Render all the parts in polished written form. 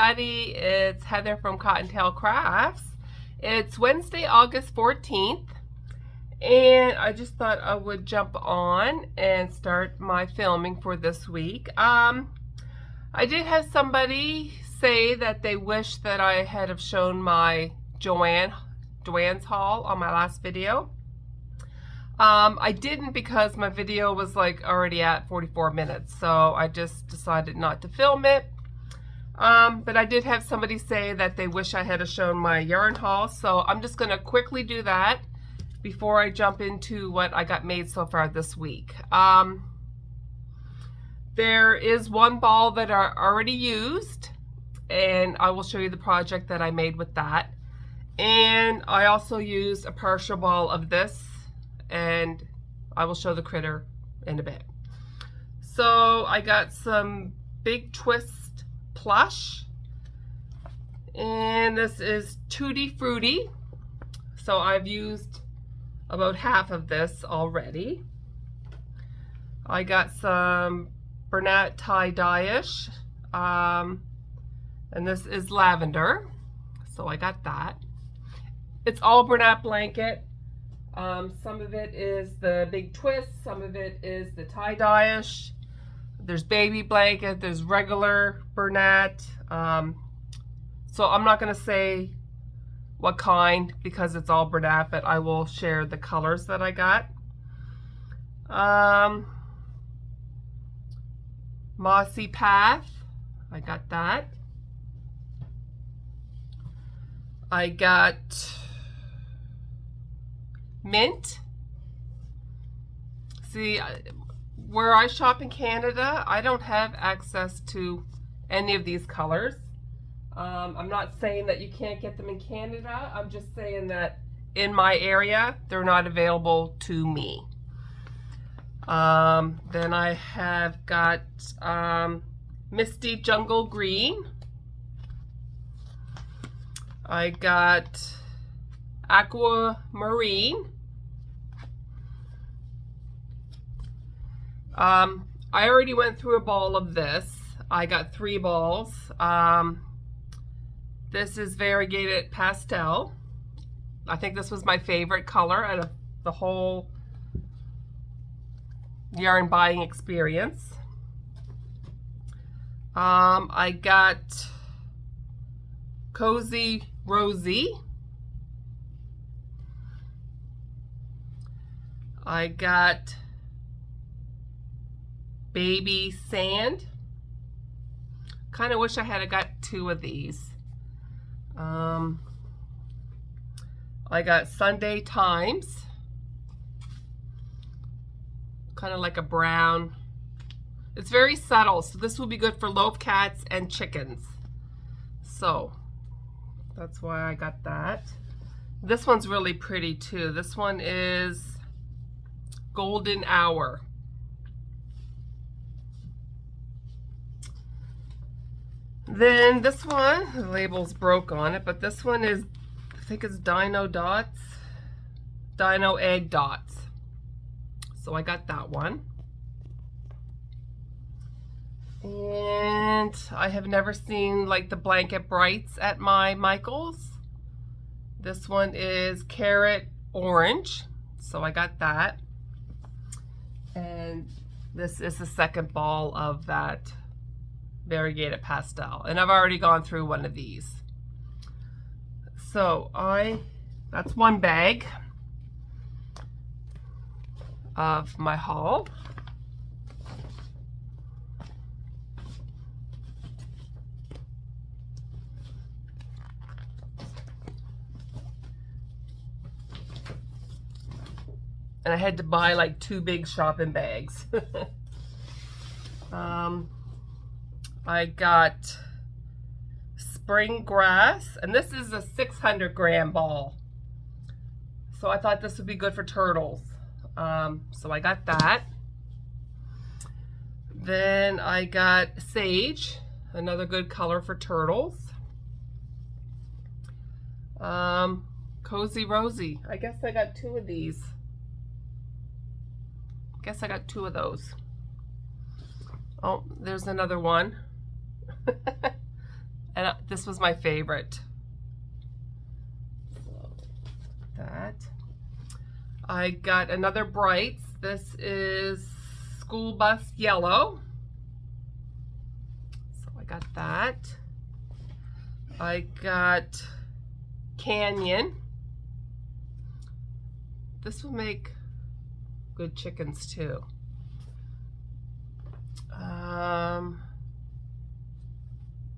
everybody, it's Heather from Cottontail Crafts. It's Wednesday, August 14th, and I just thought I would jump on and start my filming for this week. I did have somebody say that they wish that I had have shown my Joann's haul on my last video. I didn't because my video was like already at 44 minutes, so I just decided not to film it. But I did have somebody say that they wish I had shown my yarn haul, so I'm just going to quickly do that before I jump into what I got made so far this week. There is one ball that I already used, and I will show you the project that I made with that. And I also used a partial ball of this, and I will show the critter in a bit. So I got some Big Twist plush, and this is Tutti Frutti. So I've used about half of this already. I got some Bernat tie-dye-ish, and this is lavender, so I got that. It's all Bernat blanket. Some of it is the Big Twist, some of it is the tie-dye-ish. There's baby blanket, there's regular Bernat. So I'm not going to say what kind because it's all Bernat, but I will share the colors that I got. Mossy Path, I got that. I got Mint. See, where I shop in Canada, I don't have access to any of these colors. I'm not saying that you can't get them in Canada. I'm just saying that in my area, they're not available to me. Then I have got Misty Jungle Green. I got Aquamarine. I already went through a ball of this. I got 3 balls. This is Variegated Pastel. I think this was my favorite color out of the whole yarn buying experience. I got Cozy Rosy. I got Baby Sand. Kind of wish I had got 2 of these. I got Sunday Times. Kind of like a brown. It's very subtle, so this will be good for loaf cats and chickens. So that's why I got that. This one's really pretty too. This one is Golden Hour. Then this one, the label's broke on it, but this one is, I think it's Dino Dots, Dino Egg Dots. So I got that one. And I have never seen like the blanket brights at my Michael's. This one is Carrot Orange, so I got that. And this is the second ball of that Variegated Pastel, and I've already gone through one of these. So that's one bag of my haul. And I had to buy like 2 big shopping bags. I got Spring Grass, and this is a 600-gram ball. So I thought this would be good for turtles. So I got that. Then I got Sage, another good color for turtles. Cozy Rosy. I guess I got 2 of these. Guess I got 2 of those. Oh, there's another one. And this was my favorite. So that. I got another Brights. This is School Bus Yellow. So I got that. I got Canyon. This will make good chickens too.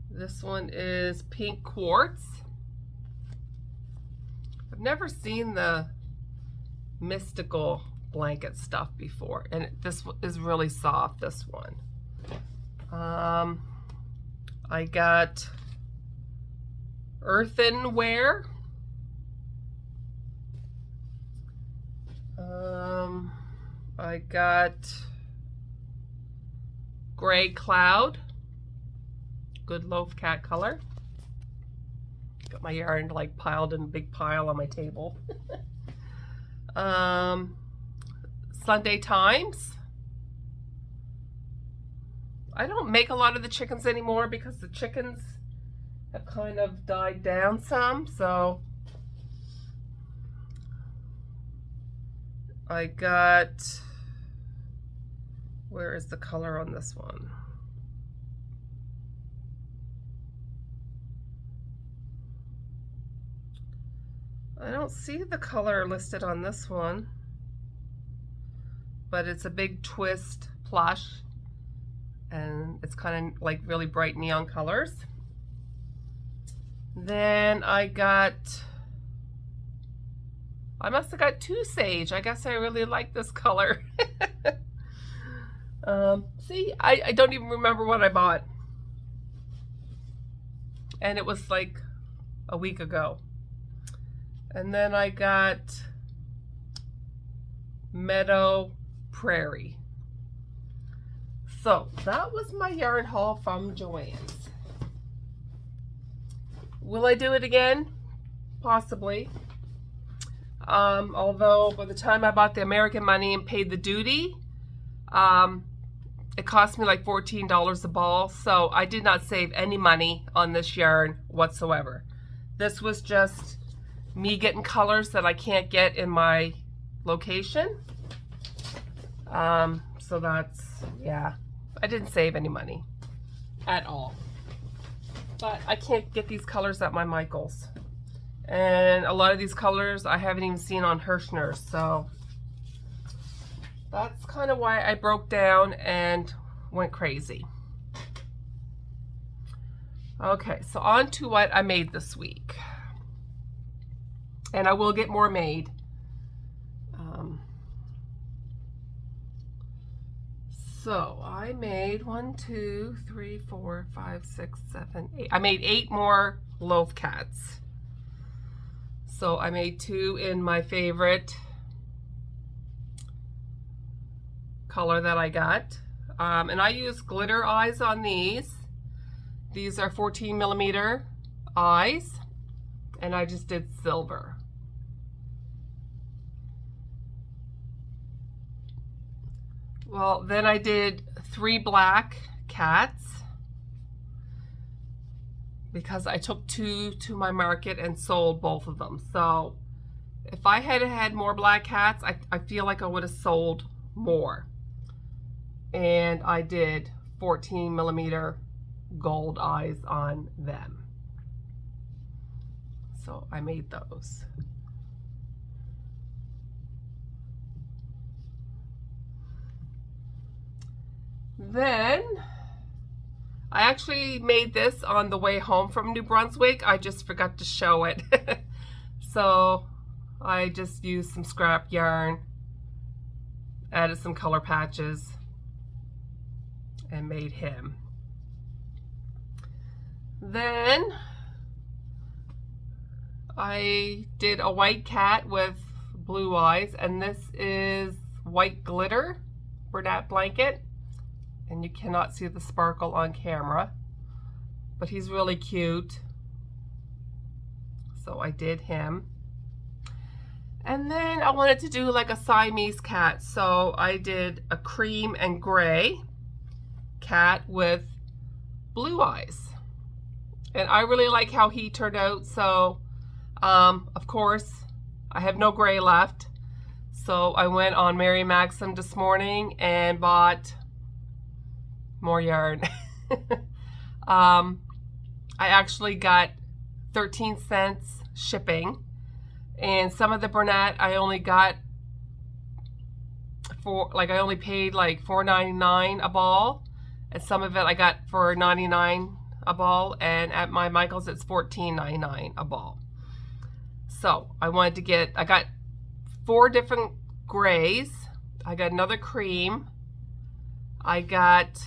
This one is Pink Quartz. I've never seen the mystical blanket stuff before, and this is really soft, this one. I got Earthenware. I got Gray Cloud, good Loaf cat color. Got my yarn like piled in a big pile on my table. Sunday Times. I don't make a lot of the chickens anymore because the chickens have kind of died down some, so I got, where is the color on this one? I don't see the color listed on this one, but it's a big twist plush, and it's kind of like really bright neon colors. Then I must have got 2 sage. I guess I really like this color. See, I don't even remember what I bought. And it was like a week ago. And then I got Meadow Prairie. So that was my yarn haul from Joann's. Will I do it again? Possibly. Although by the time I bought the American money and paid the duty, it cost me like $14 a ball. So I did not save any money on this yarn whatsoever. This was just me getting colors that I can't get in my location. So that's, yeah, I didn't save any money at all. But I can't get these colors at my Michael's. And a lot of these colors I haven't even seen on Hirschner's, so that's kind of why I broke down and went crazy. Okay, so on to what I made this week. And I will get more made. So I made 1, 2, 3, 4, 5, 6, 7, 8. I made 8 more Loaf cats. So I made 2 in my favorite color that I got. And I used glitter eyes on these. These are 14mm eyes. And I just did silver. Well, then I did 3 black cats because I took 2 to my market and sold both of them. So if I had had more black cats, I feel like I would have sold more. And I did 14mm gold eyes on them. So I made those. Then I actually made this on the way home from New Brunswick. I just forgot to show it. So I just used some scrap yarn, added some color patches, and made him. Then I did a white cat with blue eyes, and this is white glitter Bernat blanket. And you cannot see the sparkle on camera, but he's really cute. So I did him. And then I wanted to do like a Siamese cat. So I did a cream and gray cat with blue eyes. And I really like how he turned out. So, of course, I have no gray left. So I went on Mary Maxim this morning and bought more yarn. I actually got 13 cents shipping. And some of the Bernat I only got for, like, I only paid like $4.99 a ball. And some of it I got for $99 a ball, and at my Michael's it's $14.99 a ball. So I wanted to get, I got 4 different grays. I got another cream. I got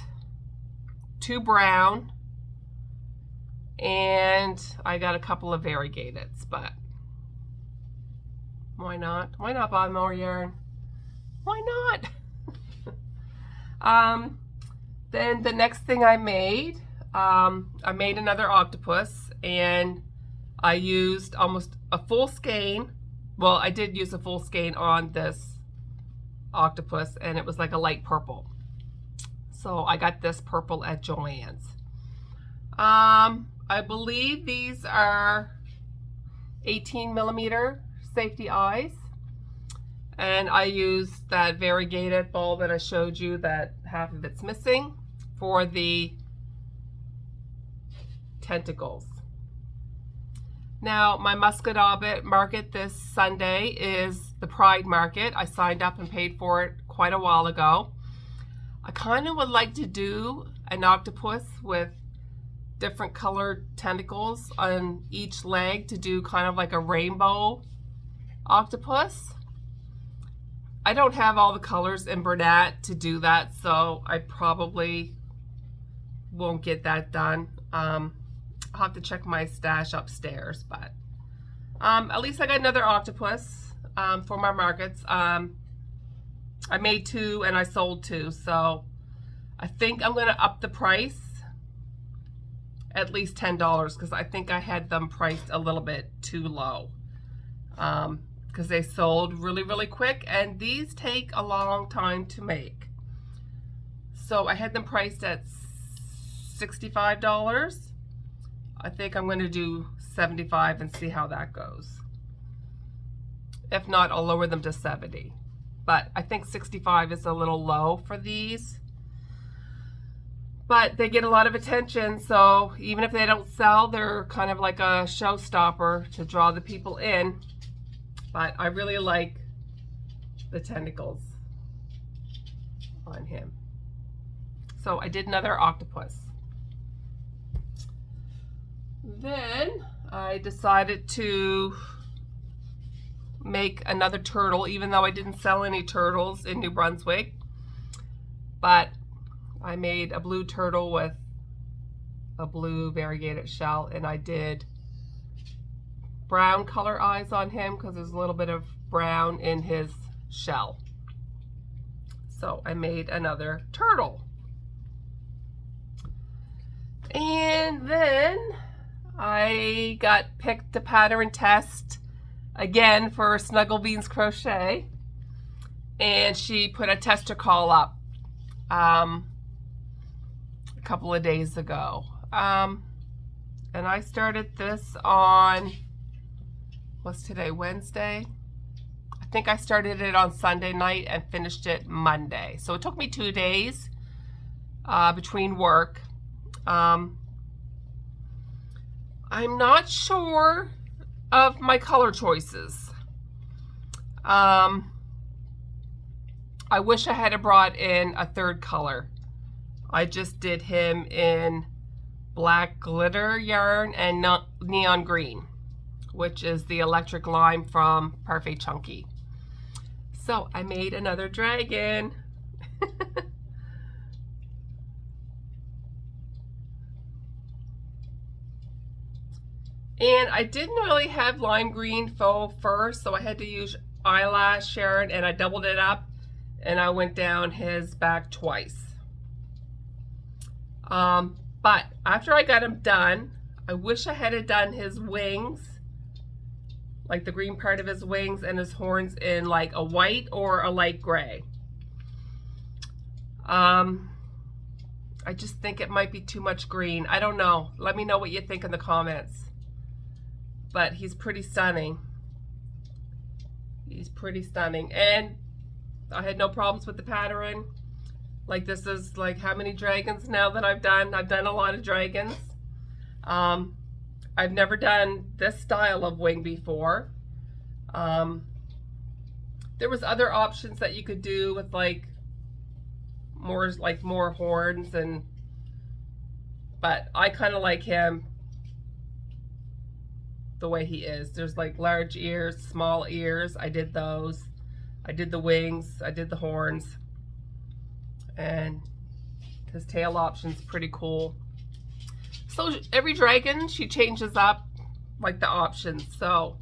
2 brown, and I got a couple of variegateds. But why not? Why not buy more yarn? Why not? Then the next thing I made another octopus, and I used almost a full skein. Well, I did use a full skein on this octopus, and it was like a light purple. So I got this purple at Joann's. I believe these are 18 millimeter safety eyes. And I used that variegated ball that I showed you that half of it's missing for the tentacles. Now, my Muscatauget market this Sunday is the Pride Market. I signed up and paid for it quite a while ago. I kind of would like to do an octopus with different colored tentacles on each leg to do kind of like a rainbow octopus. I don't have all the colors in Bernat to do that, so I probably won't get that done. I'll have to check my stash upstairs, but at least I got another octopus for my markets. I made 2 and I sold 2, so I think I'm gonna up the price at least $10, because I think I had them priced a little bit too low, because they sold really quick, and these take a long time to make. So I had them priced at $65. I think I'm going to do $75 and see how that goes. If not, I'll lower them to $70. But I think $65 is a little low for these. But they get a lot of attention, so even if they don't sell, they're kind of like a showstopper to draw the people in. But I really like the tentacles on him. So I did another octopus. Then I decided to make another turtle, even though I didn't sell any turtles in New Brunswick. But I made a blue turtle with a blue variegated shell, and I did brown color eyes on him because there's a little bit of brown in his shell. So I made another turtle. And then I got picked to pattern test again for Snuggle Beans Crochet, and she put a tester call up a couple of days ago, and I started this on, what's today, Wednesday? I think I started it on Sunday night and finished it Monday, so it took me 2 days between work. I'm not sure of my color choices. I wish I had brought in a third color. I just did him in black glitter yarn and neon green, which is the electric lime from Parfait Chunky. So I made another dragon. And I didn't really have lime green faux fur, so I had to use eyelash yarn, and I doubled it up and I went down his back twice. But after I got him done, I wish I had done his wings, like the green part of his wings and his horns, in like a white or a light gray. I just think it might be too much green. I don't know. Let me know what you think in the comments. But he's pretty stunning. He's pretty stunning. And I had no problems with the pattern. Like, this is like how many dragons now that I've done? I've done a lot of dragons. I've never done this style of wing before. There was other options that you could do with like more horns, but I kind of like him the way he is. There's like large ears, small ears. I did those. I did the wings. I did the horns. And his tail option's pretty cool. So every dragon, she changes up like the options. So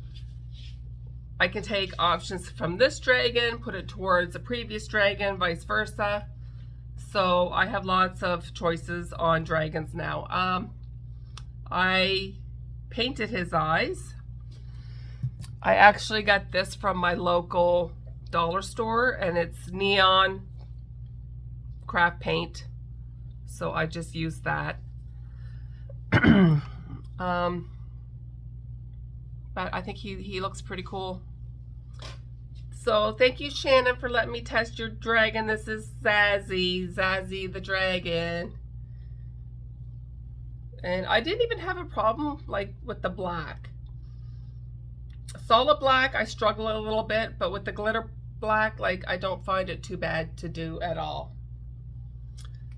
I can take options from this dragon, put it towards a previous dragon, vice versa. So I have lots of choices on dragons now. I painted his eyes. I actually got this from my local dollar store, and it's neon craft paint. So I just used that. But I think he looks pretty cool. So thank you, Shannon, for letting me test your dragon. This is Zazzy the dragon. And I didn't even have a problem like with the black. Solid black, I struggle a little bit, but with the glitter black, like, I don't find it too bad to do at all.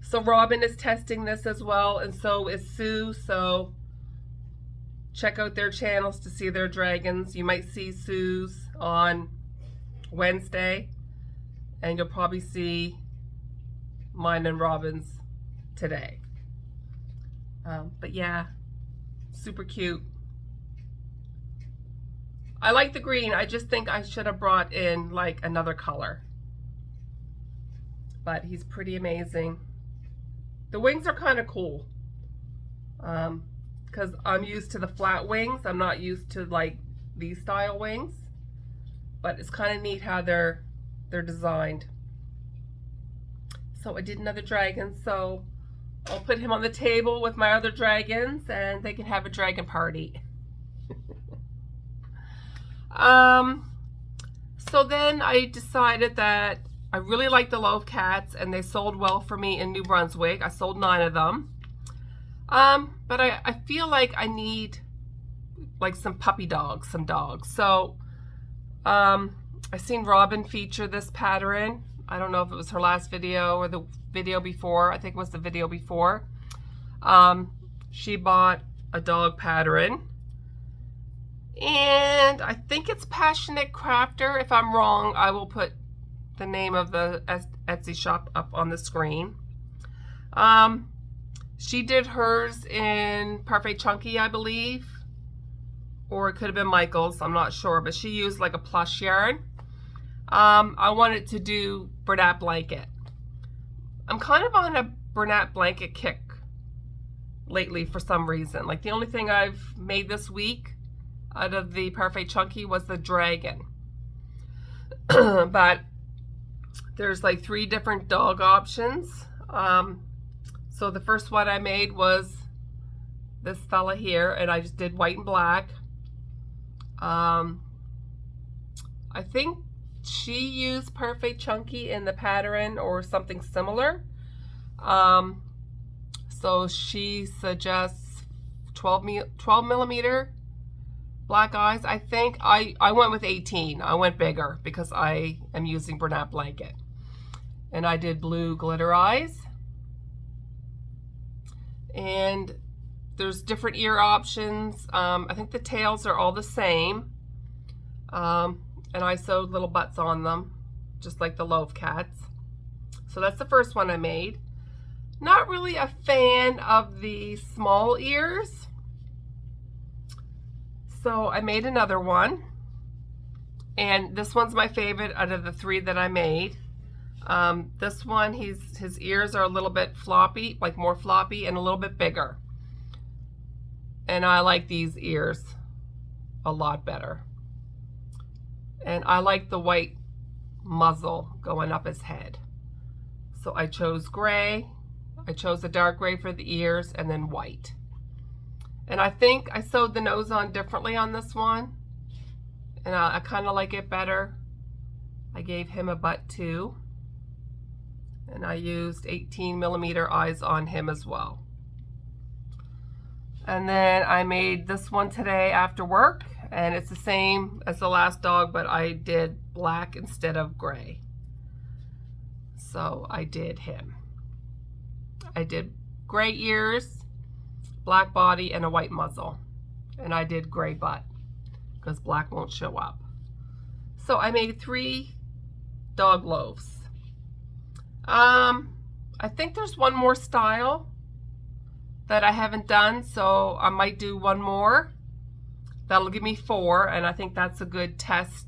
So Robin is testing this as well, and so is Sue. So check out their channels to see their dragons. You might see Sue's on Wednesday, and you'll probably see mine and Robin's today. But yeah, super cute. I like the green. I just think I should have brought in like another color. But he's pretty amazing. The wings are kind of cool. Because I'm used to the flat wings. I'm not used to like these style wings. But it's kind of neat how they're designed. So I did another dragon. So I'll put him on the table with my other dragons, and they can have a dragon party. So then I decided that I really like the Loaf cats, and they sold well for me in New Brunswick. I sold 9 of them. But I feel like I need like some puppy dogs, some dogs. So I seen Robin feature this pattern. I don't know if it was her last video or the video before. I think it was the video before. She bought a dog pattern. And I think it's Passionate Crafter. If I'm wrong, I will put the name of the Etsy shop up on the screen. She did hers in Parfait Chunky, I believe. Or it could have been Michael's, I'm not sure. But she used like a plush yarn. I wanted to do Bernat Blanket. I'm kind of on a Bernat Blanket kick lately for some reason. Like, the only thing I've made this week out of the Parfait Chunky was the dragon. But there's like 3 different dog options. So the first one I made was this fella here, and I just did white and black. I think she used Parfait Chunky in the pattern or something similar. So she suggests 12 millimeter black eyes. I think I went with 18. I went bigger because I am using Bernat Blanket. And I did blue glitter eyes. And there's different ear options. I think the tails are all the same. And I sewed little butts on them, just like the Loaf cats. So that's the first one I made. Not really a fan of the small ears. So I made another one. And this one's my favorite out of the 3 that I made. This one, his ears are a little bit floppy, like more floppy and a little bit bigger. And I like these ears a lot better. And I like the white muzzle going up his head. So I chose gray. I chose a dark gray for the ears and then white. And I think I sewed the nose on differently on this one. And I kind of like it better. I gave him a butt too. And I used 18mm eyes on him as well. And then I made this one today after work. And it's the same as the last dog, but I did black instead of gray. So I did him. I did gray ears, black body, and a white muzzle. And I did gray butt because black won't show up. So I made 3 dog loafs. I think there's one more style that I haven't done, so I might do one more. That'll give me 4, and I think that's a good test.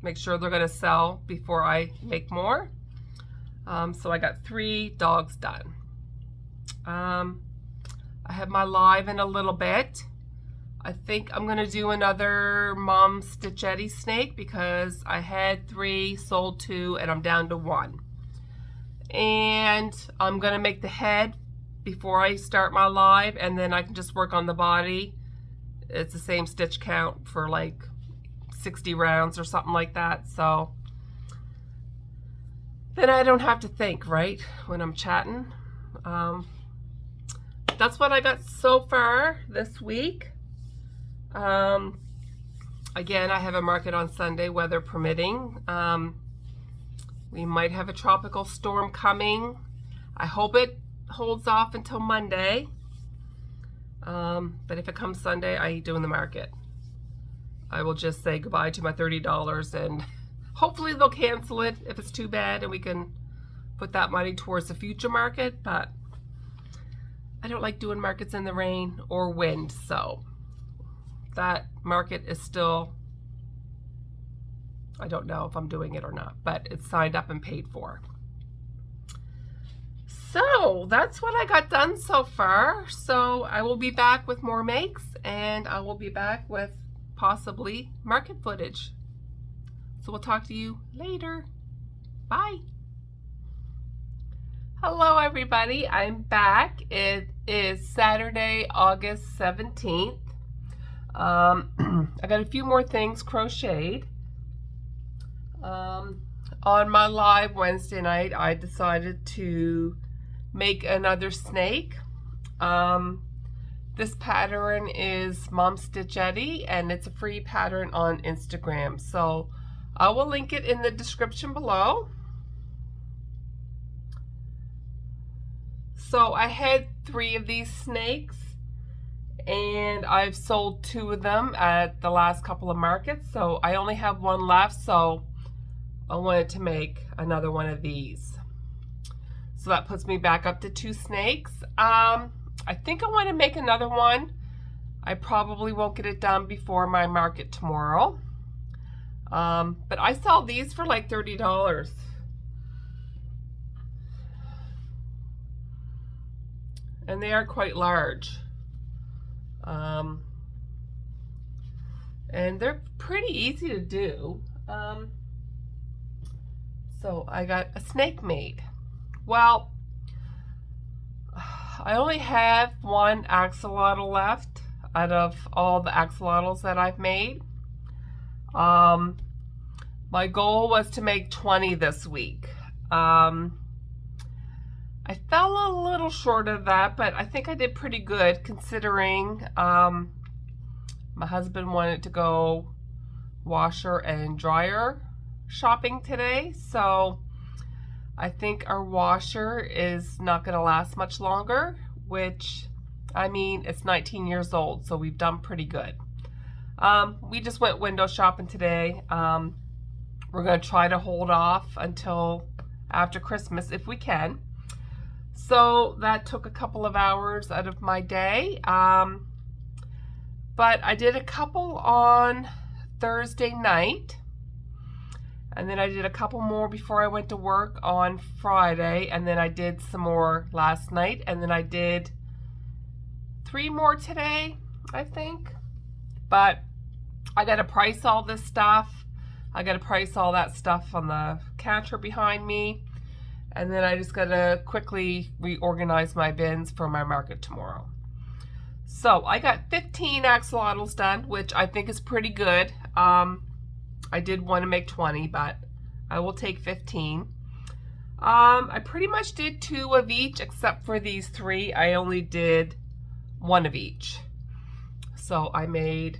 Make sure they're going to sell before I make more. So I got 3 dogs done. I have my live in a little bit. I think I'm going to do another Mom Stitchetti snake because I had 3, sold 2, and I'm down to 1. And I'm going to make the head before I start my live, and then I can just work on the body. It's the same stitch count for like 60 rounds or something like that. So then I don't have to think, right, when I'm chatting. That's what I got so far this week. Again, I have a market on Sunday, weather permitting. We might have a tropical storm coming. I hope it holds off until Monday. But if it comes Sunday, I ain't doing the market. I will just say goodbye to my $30 and hopefully they'll cancel it if it's too bad and we can put that money towards the future market. But I don't like doing markets in the rain or wind, so that market is still, I don't know if I'm doing it or not, but it's signed up and paid for. So that's what I got done so far. So I will be back with more makes, and I will be back with possibly market footage. So we'll talk to you later. Bye. Hello everybody, I'm back. It is Saturday, August 17th. I got a few more things crocheted. On my live Wednesday night, I decided to make another snake. This pattern is Mom Stitchetti, and it's a free pattern on Instagram. So I will link it in the description below. So I had 3 of these snakes, and I've sold 2 of them at the last couple of markets. So I only have 1 left, so I wanted to make another one of these. So that puts me back up to 2 snakes. I think I want to make another one. I probably won't get it done before my market tomorrow. But I sell these for like $30. And they are quite large. And they're pretty easy to do. So I got a snake made. Well, I only have 1 axolotl left out of all the axolotls that I've made. My goal was to make 20 this week. I fell a little short of that, but I think I did pretty good considering my husband wanted to go washer and dryer shopping today. So I think our washer is not going to last much longer, which, I mean, it's 19 years old, so we've done pretty good. We just went window shopping today. We're going to try to hold off until after Christmas if we can. So that took a couple of hours out of my day. But I did a couple on Thursday night. And then I did a couple more before I went to work on Friday. And then I did some more last night. And then I did 3 more today, I think. But I got to price all this stuff. I got to price all that stuff on the counter behind me. And then I just gotta quickly reorganize my bins for my market tomorrow. So I got 15 axolotls done, which I think is pretty good. I did want to make 20, but I will take 15. I pretty much did 2 of each, except for these 3. I only did 1 of each. So I made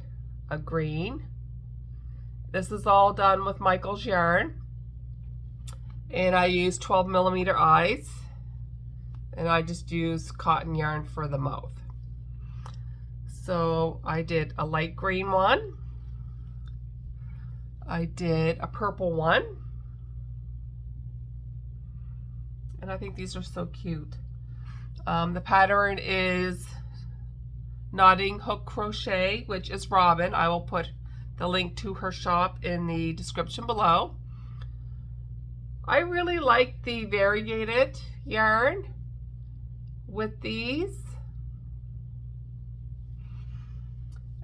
a green. This is all done with Michael's yarn. And I used 12mm eyes. And I just used cotton yarn for the mouth. So I did a light green one. I did a purple one. And I think these are so cute. The pattern is Knotting Hook Crochet, which is Robin. I will put the link to her shop in the description below. I really like the variegated yarn with these.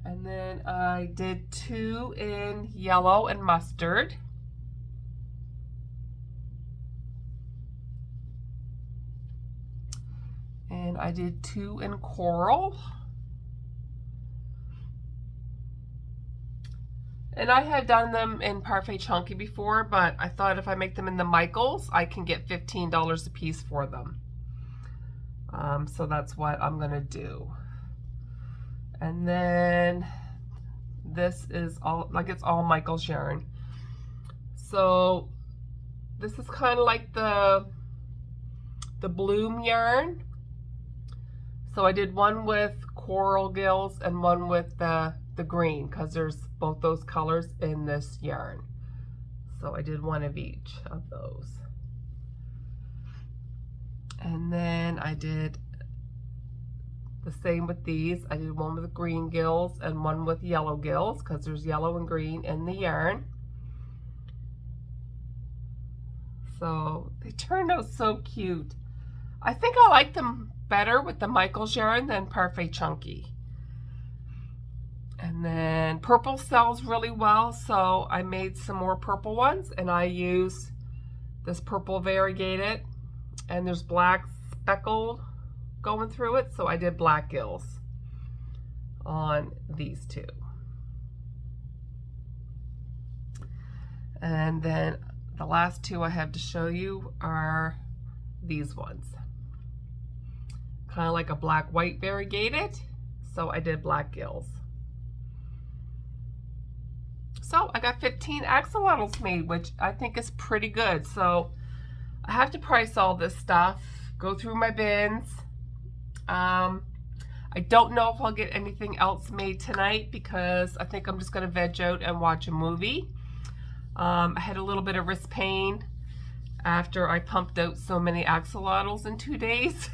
And then I did 2 in yellow and mustard. And I did 2 in coral. And I have done them in Parfait Chunky before, but I thought if I make them in the Michaels, I can get $15 a piece for them. So that's what I'm gonna do. And then this is all, like, it's all Michael's yarn. So this is kind of like the bloom yarn. So I did one with coral gills and one with the green, because there's both those colors in this yarn. So I did 1 of each of those. And then I did the same with these. I did one with green gills and one with yellow gills, because there's yellow and green in the yarn. So they turned out so cute. I think I like them better with the Michael's yarn than Parfait Chunky. And then purple sells really well, so I made some more purple ones, and I used this purple variegated, and there's black speckled going through it, so I did black gills on these 2. And then the last 2 I have to show you are these ones. Kind of like a black-white variegated, so I did black gills. So I got 15 axolotls made, which I think is pretty good. So I have to price all this stuff, go through my bins. I don't know if I'll get anything else made tonight, because I think I'm just going to veg out and watch a movie. I had a little bit of wrist pain after I pumped out so many axolotls in 2 days.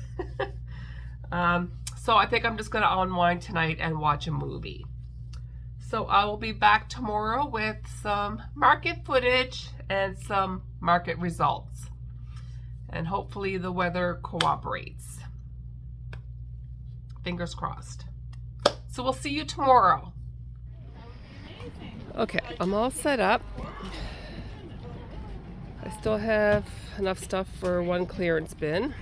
So I think I'm just going to unwind tonight and watch a movie. So I will be back tomorrow with some market footage and some market results. And hopefully the weather cooperates. Fingers crossed. So we'll see you tomorrow. Okay, I'm all set up. I still have enough stuff for 1 clearance bin.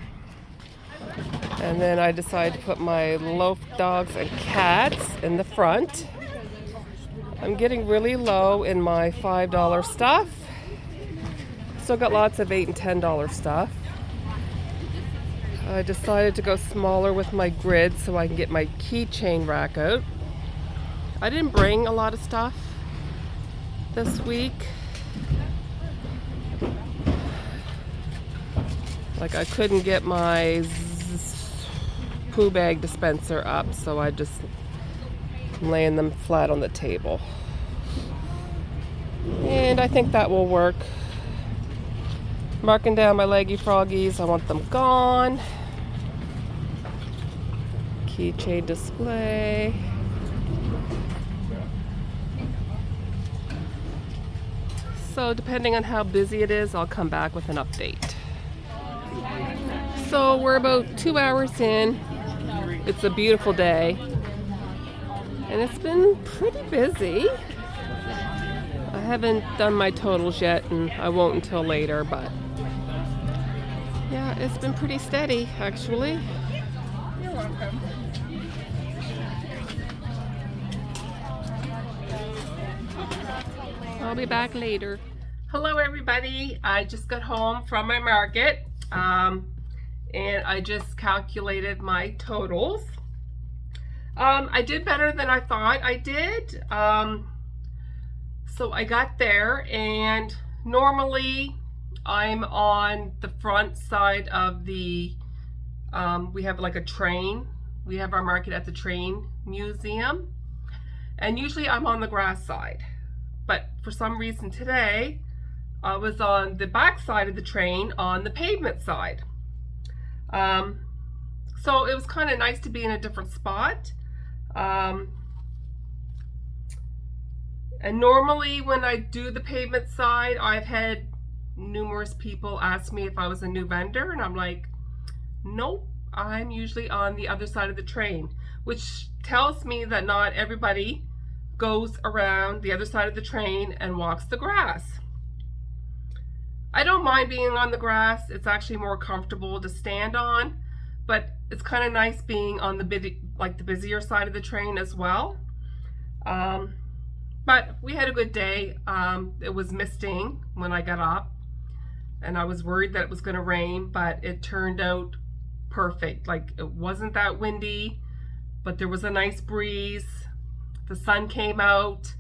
And then I decided to put my Loaf dogs and cats in the front. I'm getting really low in my $5 stuff. Still got lots of $8 and $10 stuff. I decided to go smaller with my grid so I can get my keychain rack out. I didn't bring a lot of stuff this week. Like, I couldn't get my poo bag dispenser up, so I just laying them flat on the table. And I think that will work. Marking down my leggy froggies, I want them gone. Keychain display. So depending on how busy it is, I'll come back with an update. So we're about 2 hours in. It's a beautiful day. And it's been pretty busy. I haven't done my totals yet, and I won't until later, but Yeah, it's been pretty steady, actually. You're welcome. I'll be back later. Hello everybody, I just got home from my market and I just calculated my totals. I did better than I thought I did. So I got there, and normally I'm on the front side of the, we have like a train. We have our market at the train museum, and usually I'm on the grass side. But for some reason today, I was on the back side of the train on the pavement side. So it was kind of nice to be in a different spot. And normally when I do the pavement side, I've had numerous people ask me if I was a new vendor, and I'm like, nope, I'm usually on the other side of the train, which tells me that not everybody goes around the other side of the train and walks the grass. I don't mind being on the grass. It's actually more comfortable to stand on, but it's kind of nice being on the busier side of the train as well. But we had a good day. It was misting when I got up, and I was worried that it was going to rain, but it turned out perfect. Like, it wasn't that windy, but there was a nice breeze. The sun came out.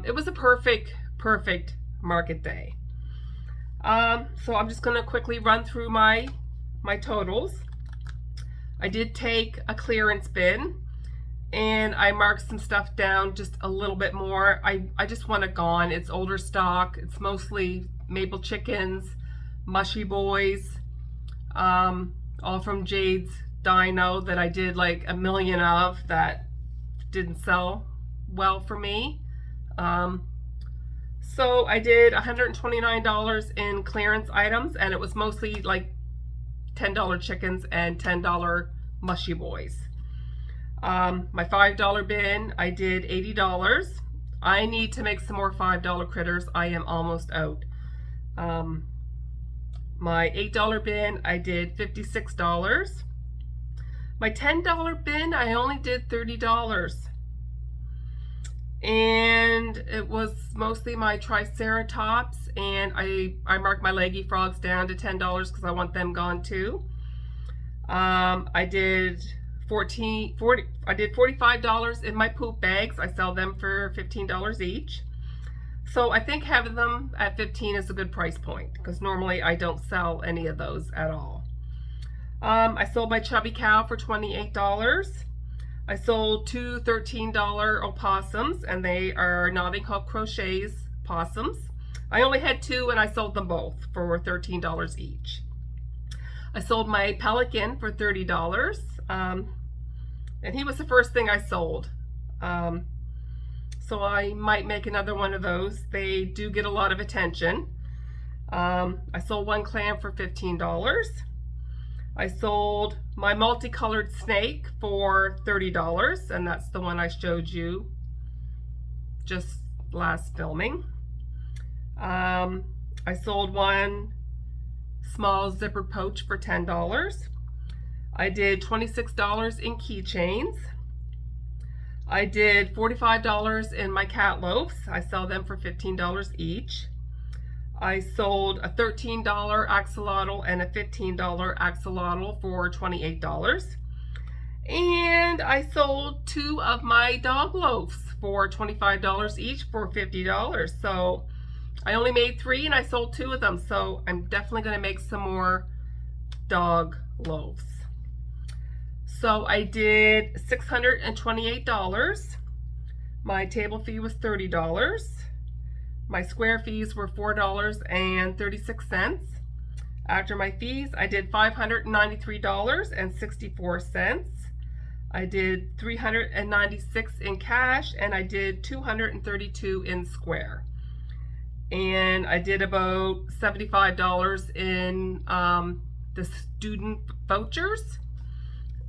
It was a perfect market day. So I'm just going to quickly run through my totals. I did take a clearance bin, and I marked some stuff down just a little bit more. I just want it gone. It's older stock. It's mostly maple chickens, mushy boys, all from Jade's Dino that I did like a million of that didn't sell well for me. So I did $129 in clearance items, and it was mostly like $10 chickens and $10 mushy boys. My $5 bin, I did $80. I need to make some more $5 critters. I am almost out. My $8 bin, I did $56. My $10 bin, I only did $30. And it was mostly my Triceratops, and I marked my leggy frogs down to $10 because I want them gone too. I did $45 in my poop bags. I sell them for $15 each. So I think having them at $15 is a good price point, because normally I don't sell any of those at all. I sold my chubby cow for $28. I sold two $13 opossums, and they are Knotting Hook Crochets possums. I only had two, and I sold them both for $13 each. I sold my pelican for $30, and he was the first thing I sold. So I might make another one of those. They do get a lot of attention. I sold one clam for $15. I sold my multicolored snake for $30, and that's the one I showed you just last filming. I sold one small zippered pouch for $10. I did $26 in keychains. I did $45 in my cat loafs. I sell them for $15 each. I sold a $13 axolotl and a $15 axolotl for $28. And I sold two of my dog loafs for $25 each for $50. So I only made three, and I sold two of them. So I'm definitely going to make some more dog loafs. So I did $628. My table fee was $30. My square fees were $4.36. After my fees, I did $593.64. I did $396 in cash, and I did $232 in square. And I did about $75 in the student vouchers,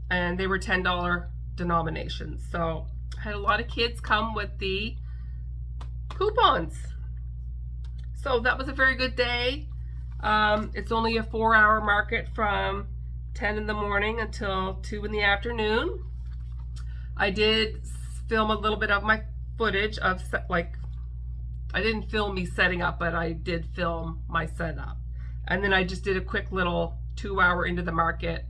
and they were $10 denominations. So I had a lot of kids come with the coupons. So that was a very good day. It's only a 4-hour market from 10 in the morning until 2 in the afternoon. I did film a little bit of my footage of I didn't film me setting up, but I did film my setup. And then I just did a quick little 2-hour into the market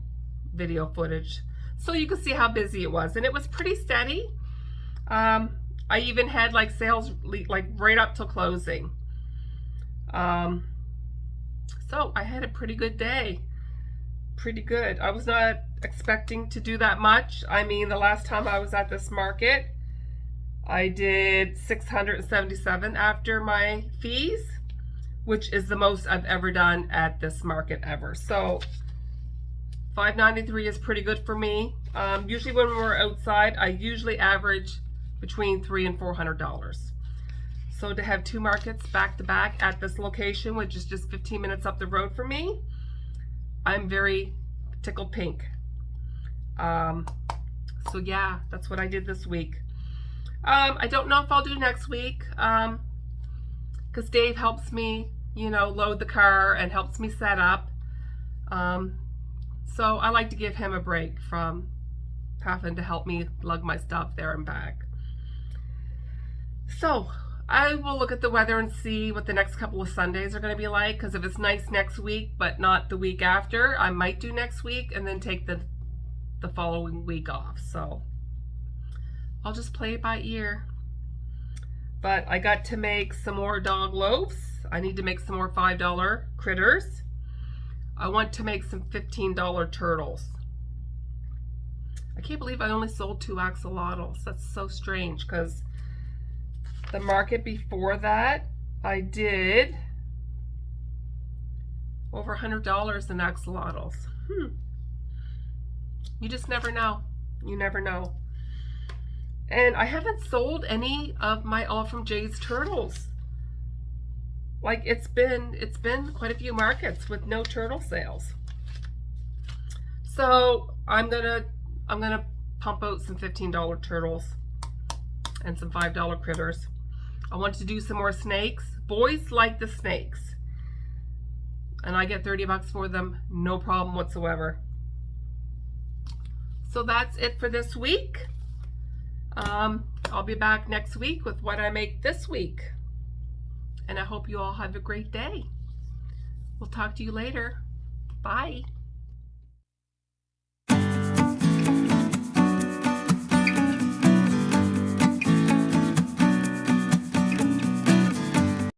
video footage, so you can see how busy it was. And it was pretty steady. I even had like sales like right up till closing. So I had a pretty good day. Pretty good. I was not expecting to do that much. I mean, the last time I was at this market, I did 677 after my fees, which is the most I've ever done at this market ever. So $5.93 is pretty good for me. Usually when we're outside, I usually average between $300 and $400. So to have 2 markets back to back at this location, which is just 15 minutes up the road from me, I'm very tickled pink. So yeah, that's what I did this week. I don't know if I'll do next week, because Dave helps me, you know, load the car and helps me set up. So I like to give him a break from having to help me lug my stuff there and back. So I will look at the weather and see what the next couple of Sundays are going to be like, because if it's nice next week but not the week after, I might do next week and then take the following week off. So I'll just play it by ear. But I got to make some more dog loafs. I need to make some more $5 critters. I want to make some $15 turtles. I can't believe I only sold 2 axolotls. That's so strange, because the market before that, I did over $100 in axolotls. You just never know. You never know. And I haven't sold any of my All From Jay's turtles. Like it's been quite a few markets with no turtle sales. So I'm gonna pump out some $15 turtles and some $5 critters. I want to do some more snakes. Boys like the snakes, and I get 30 bucks for them, no problem whatsoever. So that's it for this week. I'll be back next week with what I make this week. And I hope you all have a great day. We'll talk to you later. Bye.